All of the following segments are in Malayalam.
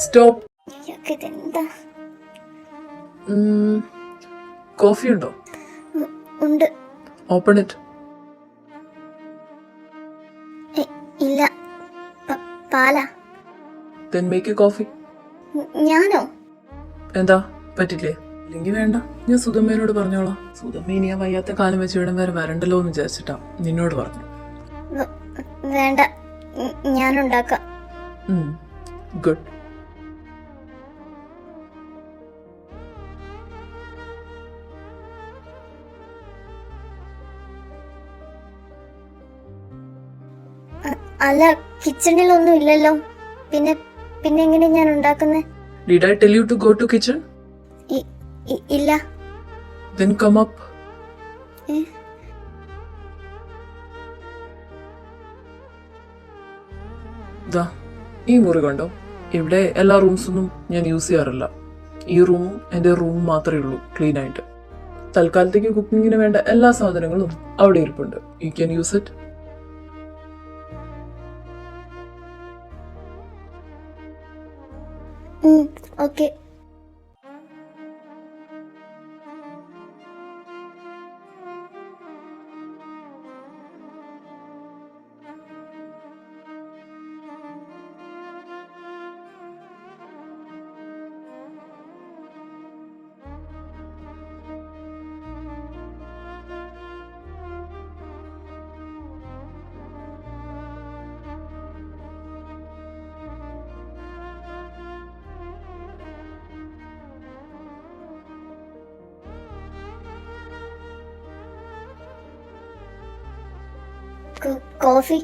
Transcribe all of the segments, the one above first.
സ്റ്റോപ്പ്. കോഫി ഉണ്ടോ? ഉണ്ട്. Open it. ഇല്ല, Pala. then make a coffee. ഞാനോ? എന്താ പറ്റില്ലേ? ഇല്ലെങ്കിൽ വേണ്ട, ഞാൻ സുധമ്മേനോട് പറഞ്ഞോളാം. സുധമ്മ ഇനി ആ വയ്യാത്ത കാലം വെച്ച് ഇവിടം വരെ വരണ്ടല്ലോ എന്ന് വിചാരിച്ചിട്ടാ നിന്നോട് പറഞ്ഞു. വേണ്ട, ഞാനുണ്ടാക്കാം. ഗുഡ്. അല്ല, കിച്ചണിലൊന്നും ഇല്ലല്ലോ. പിന്നെ പിന്നെ എങ്ങനെ ഞാൻ ഉണ്ടാക്കുന്നേ? Did I tell you to go to kitchen? ഇല്ല. Then come up. ദാ ഈ മുറി കണ്ടോ? ഇവിടെ എല്ലാ റൂംസൊന്നും ഞാൻ യൂസ് ചെയ്യാറില്ല. ഈ റൂമും എൻ്റെ റൂം മാത്രമേ ഉള്ളൂ ക്ലീൻ ആയിട്ട്. തൽക്കാലത്തേക്ക് കുക്കിങ്ങിന് വേണ്ട എല്ലാ സാധനങ്ങളും അവിടെ ഇരിപ്പുണ്ട്. You can use it. Okay. Coffee.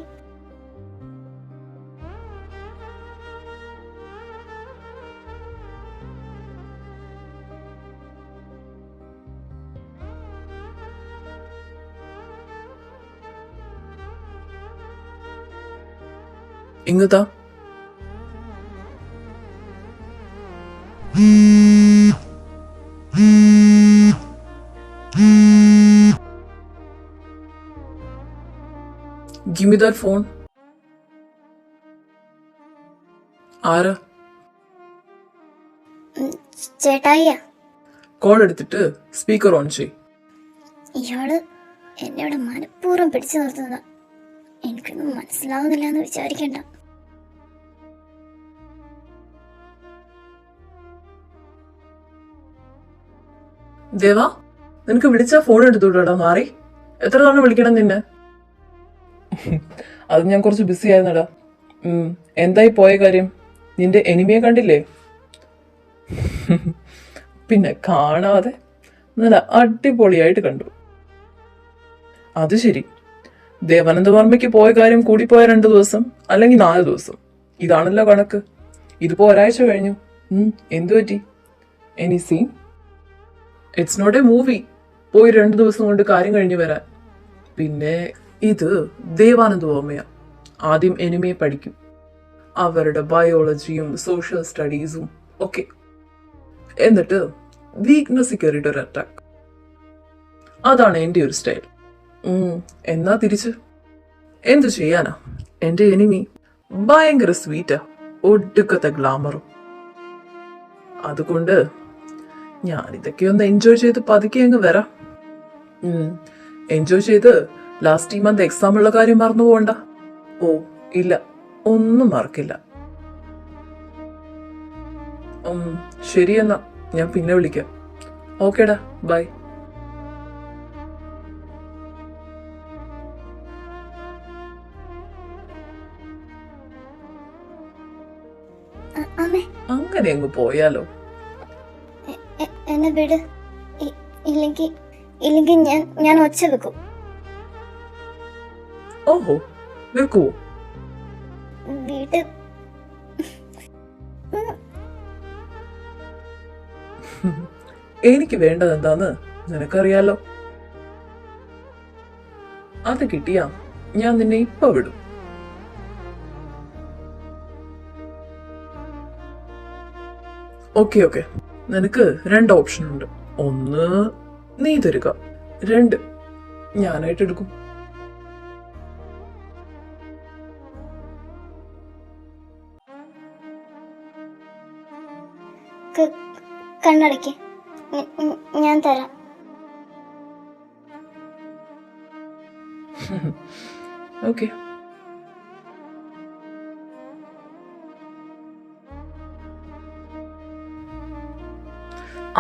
ഇങ്ങത്താ. Give me that phone. ആരാ? ചേട്ടായിയാ. കോൾ എടുത്തിട്ട് സ്പീക്കർ ഓൺ ചെയ്. ഇയാള് എന്നോട് മനഃപൂർവ്വം പിടിച്ചു നിർത്തുന്നതാ. എനിക്കൊന്നും മനസ്സിലാവുന്നില്ല എന്ന് വിചാരിക്കണ്ട. ദേവാ, നിനക്ക് വിളിച്ചാ ഫോൺ എടുത്തുവിടാ. മാറി. എത്ര തവണ വിളിക്കണം നിന്നെ? അത് ഞാൻ കുറച്ച് ബിസി ആയിരുന്നടാ. എന്തായി പോയ കാര്യം? നിന്റെ എനിമിയെ കണ്ടില്ലേ? പിന്നെ കാണാതെ നല്ല അടിപൊളിയായിട്ട് കണ്ടു. അത് ശരി, ദേവാനന്ദവർമ്മയ്ക്ക് പോയ കാര്യം കൂടിപ്പോയ 2 ദിവസം അല്ലെങ്കിൽ 4 ദിവസം, ഇതാണല്ലോ കണക്ക്. ഇതിപ്പോ ഒരാഴ്ച കഴിഞ്ഞു. എന്തു പറ്റി? Any scene? It's not a movie. പോയി 2 ദിവസം കൊണ്ട് കാര്യം കഴിഞ്ഞു വരാൻ. പിന്നെ ഇത് ദേവാനന്ദവർമ്മയാ. ആദ്യം എനിമയെ പഠിക്കും, അവരുടെ ബയോളജിയും സോഷ്യൽ സ്റ്റഡീസും ഒക്കെ. എന്നിട്ട് വീക്ക്നെസ് കയറിയിട്ട് ഒരു അറ്റാക്ക്. അതാണ് എൻ്റെ ഒരു സ്റ്റൈൽ. എന്നാ തിരിച്ച് എന്തു ചെയ്യാനാ? എൻ്റെ എനിമി ഭയങ്കര സ്വീറ്റാ, ഒടുക്കത്തെ ഗ്ലാമറും. അതുകൊണ്ട് ഞാൻ ഇതൊക്കെ ഒന്ന് എൻജോയ് ചെയ്ത് പതുക്കെ അങ്ങ് വരാം. എൻജോയ് ചെയ്ത് ലാസ്റ്റ് ഈ മന്ത് എക്സാം ഉള്ള കാര്യം മറന്നു പോകണ്ട. ഓ ഇല്ല, ഒന്നും മറക്കില്ല. ശരി, എന്നാ ഞാൻ പിന്നെ വിളിക്കാം. ഓക്കേടാ, ബൈ. അങ്ങനെ അങ്ങ് പോയാലോ? എന്നെ വിട്. ഇല്ലെങ്കിൽ ഞാൻ ഒച്ച വെക്കും. ഓഹോ, വെക്കുവോ? വീട് എനിക്ക് വേണ്ടത് എന്താന്ന് നിനക്കറിയാലോ. അത് കിട്ടിയാ ഞാൻ നിന്നെ ഇപ്പൊ വിടും. ഓക്കെ ഓക്കെ, നിനക്ക് 2 ഓപ്ഷൻ ഉണ്ട്. ഒന്ന് നീ തരുക, 2 ഞാനായിട്ട് എടുക്കും. കണ്ണടയ്ക്ക്, ഞാൻ തരാം. ഓക്കെ.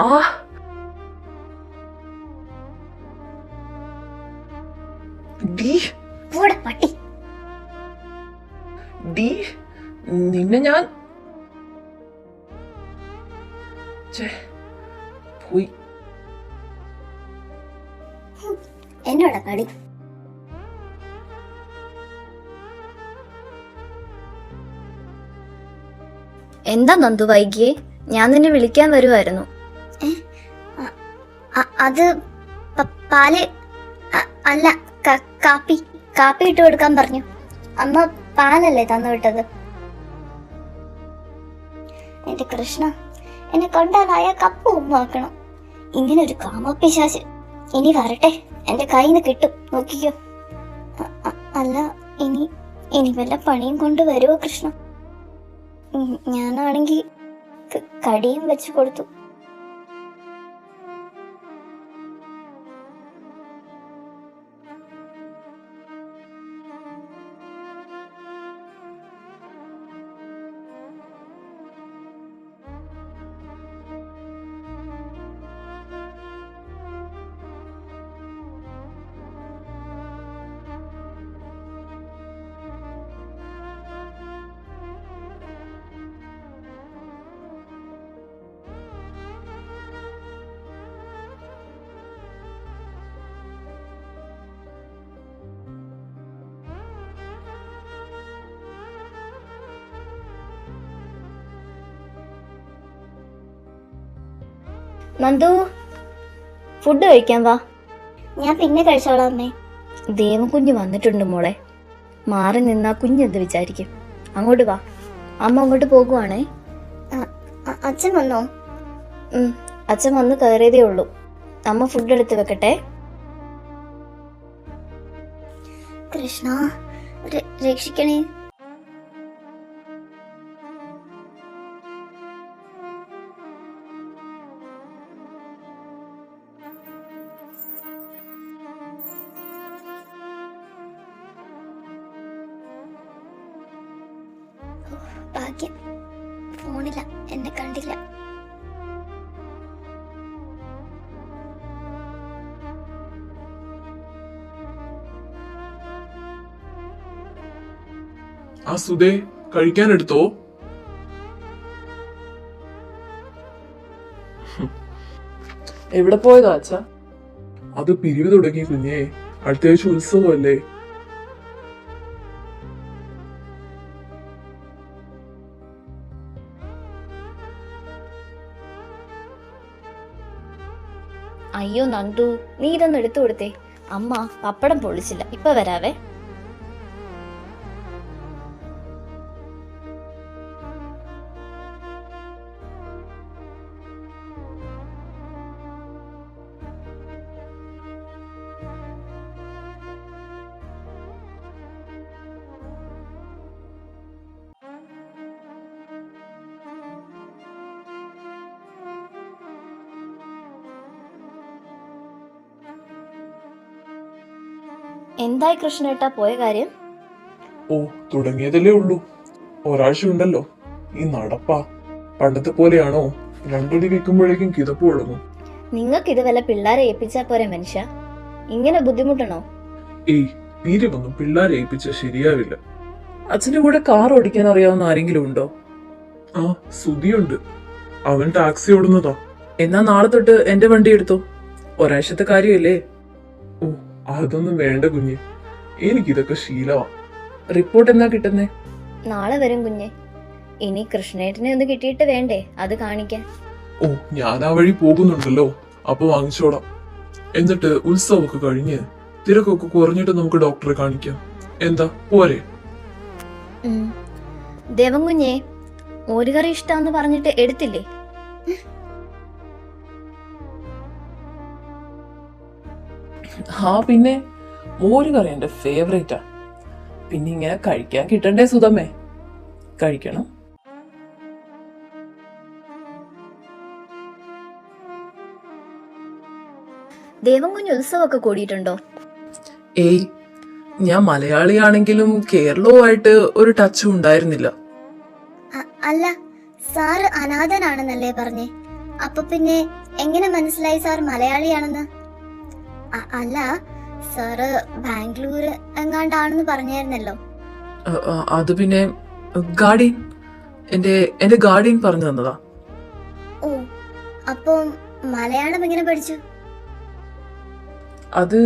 ആ ഡി പോടാ പട്ടി. ഡി നിന്നെ ഞാൻ പോയി. എന്നോടാ കളി. എന്താ നന്ദു വൈകിയേ? ഞാൻ നിന്നെ വിളിക്കാൻ വരുമായിരുന്നു. അത് പാല് അല്ല, കാപ്പി ഇട്ട് കൊടുക്കാൻ പറഞ്ഞു. അമ്മ പാലല്ലേ തന്നു വിട്ടത്. എന്റെ കൃഷ്ണ, എന്നെ കൊണ്ടാലായ കപ്പ് ഉമ്മാക്കണം. ഇങ്ങനെ ഒരു കാമപ്പിശാച് ഇനി വരട്ടെ, എന്റെ കയ്യിൽ നിന്ന് കിട്ടും, നോക്കിക്കോ. അല്ല, ഇനി വല്ല പണിയും കൊണ്ട് വരുമോ കൃഷ്ണ? ഞാനാണെങ്കി കടിയും വെച്ച് കൊടുത്തു. നന്ദു, ഫുഡ് കഴിക്കാൻ വാ. ഞാൻ പിന്നെ കഴിച്ചോളാം അമ്മേ. ദേവൻകുഞ്ഞ് വന്നിട്ടുണ്ട് മോളെ. മാറി നിന്നാ കുഞ്ഞെന്ത് വിചാരിക്കും? അങ്ങോട്ട് വാ, അമ്മ അങ്ങോട്ട് പോകുവാണേ. അച്ഛൻ വന്നോ? അച്ഛൻ വന്ന് കയറിയതേ ഉള്ളൂ. അമ്മ ഫുഡ് എടുത്ത് വെക്കട്ടെ. കൃഷ്ണ, രക്ഷിക്കണേ. ഭാഗ്യം, ഫോണില്ല, എന്നെ കണ്ടില്ല. ആ സുധേ, കഴിക്കാൻ എടുത്തോ? എവിടെ പോയതാ അച്ഛാ? അത് പിരിവ് തുടങ്ങി കുഞ്ഞേ, അടുത്ത ആഴ്ച ഉത്സവമല്ലേ. അയ്യോ നന്ദു, നീ ഇതൊന്ന് എടുത്തു കൊടുത്തേ. അമ്മ പപ്പടം പൊളിച്ചില്ല, ഇപ്പൊ വരാവേ. എന്തായി കൃഷ്ണേട്ടാ പോയ കാര്യം? ഓ, തുടങ്ങിയതല്ലേ ഉള്ളൂ. ഒരാഴ്ച ഉണ്ടല്ലോ. ഈ നടപ്പാ പണ്ടത്തെ പോലെയാണോ? 2 അടി വെക്കുമ്പോഴേക്കും കിതപ്പ് തുടങ്ങും. നിങ്ങൾക്ക് ഇത് വല്ല പിള്ളേരെ ഏൽപ്പിച്ചാ പോരെ മനുഷ്യ, ഇങ്ങനെ ബുദ്ധിമുട്ടണോ? ഏയ്, പിരിവൊന്നും പിള്ളേരെ ഏൽപ്പിച്ച ശരിയാവില്ല. അച്ഛന്റെ കൂടെ കാർ ഓടിക്കാൻ അറിയാവുന്ന ആരെങ്കിലും ഉണ്ടോ? ആ, സുധിയുണ്ട്. അവൻ ടാക്സി ഓടുന്നതാ. എന്നാ നാളെ തൊട്ട് എന്റെ വണ്ടി എടുത്തോ. ഒരാഴ്ചത്തെ കാര്യമല്ലേ. ഓ, അതൊന്നും വേണ്ട കുഞ്ഞെ, എനിക്കിതൊക്കെ ശീലമാ. റിപ്പോർട്ട് എന്നാ കിട്ടുന്നേ? നാളെ വരും കുഞ്ഞെ. ഇനി കൃഷ്ണേട്ടനെ ഒന്ന് കിട്ടിയിട്ട് വേണ്ടേ അത് കാണിക്കാൻ. ഓ, ഞാൻ ആ വഴി പോകുന്നുണ്ടല്ലോ, അപ്പൊ വാങ്ങിച്ചോളാം. എന്നിട്ട് ഉത്സവമൊക്കെ കഴിഞ്ഞ് തിരക്കൊക്കെ കുറഞ്ഞിട്ട് നമുക്ക് ഡോക്ടറെ കാണിക്കാം. എന്താ, പോരെ? ദേവൻകുഞ്ഞെ, മോരുകറി ഇഷ്ടാന്ന് പറഞ്ഞിട്ട് എടുത്തില്ലേ? പിന്നെ മോരുകറി എന്റെ ഫേവറേറ്റാ. പിന്നെ ഇങ്ങനെ കഴിക്കാൻ കിട്ടണ്ടേ സുധമ്മേ? കഴിക്കണം. ദേവൻകുഞ്ഞ് ഉത്സവമൊക്കെ കൂടിയിട്ടുണ്ടോ? ഏയ്, ഞാൻ മലയാളിയാണെങ്കിലും കേരളവുമായിട്ട് ഒരു ടച്ചും ഉണ്ടായിരുന്നില്ല. അല്ല, സാറ് അനാഥനാണെന്നല്ലേ പറഞ്ഞേ? അപ്പൊ പിന്നെ എങ്ങനെ മനസ്സിലായി സാർ മലയാളിയാണെന്ന്? അല്ല, സാറ് ബാംഗ്ലൂർ എങ്ങാണ്ടാണെന്ന് പറഞ്ഞായിരുന്നല്ലോ. അത് പിന്നെ ഗാർഡിയൻ, എന്റെ ഗാർഡിയൻ പറഞ്ഞു തന്നതാ. ഓ, അപ്പം മലയാളം എങ്ങനെ പഠിച്ചു? അത്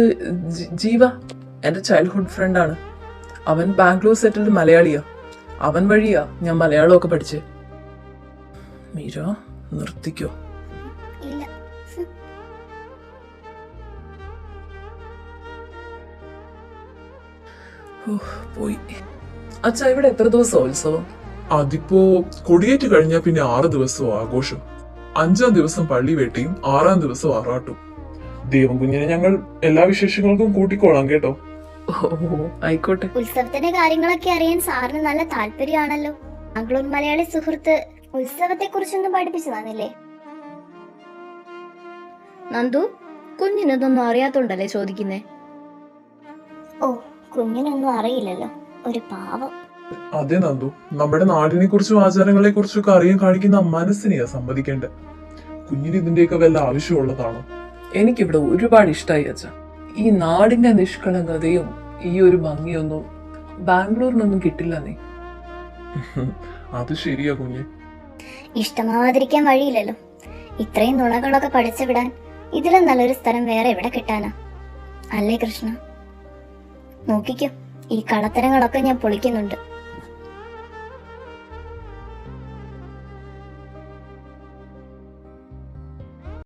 ജീവ, എന്റെ ചൈൽഡ്ഹുഡ് ഫ്രണ്ടാണ്. അവൻ ബാംഗ്ലൂർ സെറ്റിൽഡ് മലയാളിയാ. അവൻ വഴിയാ ഞാൻ മലയാളമൊക്കെ പഠിച്ചേ. മീര, നിർത്തിക്കോ. ഇല്ല. പോയി. അച്ഛാ, ഇവിടെ എത്ര ദിവസം ഉത്സവം? അതിപ്പോ കൊടിയേറ്റ് കഴിഞ്ഞാൽ പിന്നെ 6 ദിവസവും ആഘോഷം. 5-ാം ദിവസം പള്ളിവേട്ടയും 6-ാം ദിവസം ആറാട്ടും. ദേവൻകുഞ്ഞിനെ ഞങ്ങൾ എല്ലാ വിശേഷങ്ങൾക്കും കൂട്ടിക്കോളാം കേട്ടോ. ഓ, ആയിക്കോട്ടെ. ഉത്സവത്തിന്റെ കാര്യങ്ങളൊക്കെ അറിയാൻ സാറിന് നല്ല താല്പര്യമാണല്ലോ. ബാംഗ്ലൂർ മലയാളി സുഹൃത്ത് ഉത്സവത്തെ കുറിച്ചൊന്നും പഠിപ്പിച്ചു തന്നില്ലേ? നന്ദു, കുഞ്ഞിനതൊന്നും അറിയാത്തോണ്ടല്ലേ ചോദിക്കുന്നേ? ഓ, കുഞ്ഞിനൊന്നും അറിയില്ലല്ലോ, ഒരു പാവം. അതെ നന്ദു, നമ്മുടെ നാടിനെ കുറിച്ചും ആചാരങ്ങളെ കുറിച്ചും ഒക്കെ അറിയാൻ കാണിക്കുന്ന മനസ്സിനെയാ സമ്മതിക്കേണ്ടത്. കുഞ്ഞിന് ഇതിന്റെയൊക്കെ വല്ല ആവശ്യമുള്ളതാണോ? എനിക്കിവിടെ ഒരുപാട് ഇഷ്ടമായി അച്ഛാ. ഈ നാടിന്റെ നിഷ്കളങ്കതയും ഈ ഒരു ഭംഗിയൊന്നും ബാംഗ്ലൂരിനൊന്നും കിട്ടില്ല. നീ അത് ശരിയാ കുഞ്ഞ്. ഇഷ്ടമാവാതിരിക്കാൻ വഴിയില്ലല്ലോ. ഇത്രയും നുണകളൊക്കെ പഠിച്ചു വിടാൻ ഇതിലും നല്ലൊരു സ്ഥലം വേറെ എവിടെ കിട്ടാനാ? അല്ലേ കൃഷ്ണ? നോക്കിക്കോ, ഈ കളത്തരങ്ങളൊക്കെ ഞാൻ പൊളിക്കുന്നുണ്ട്.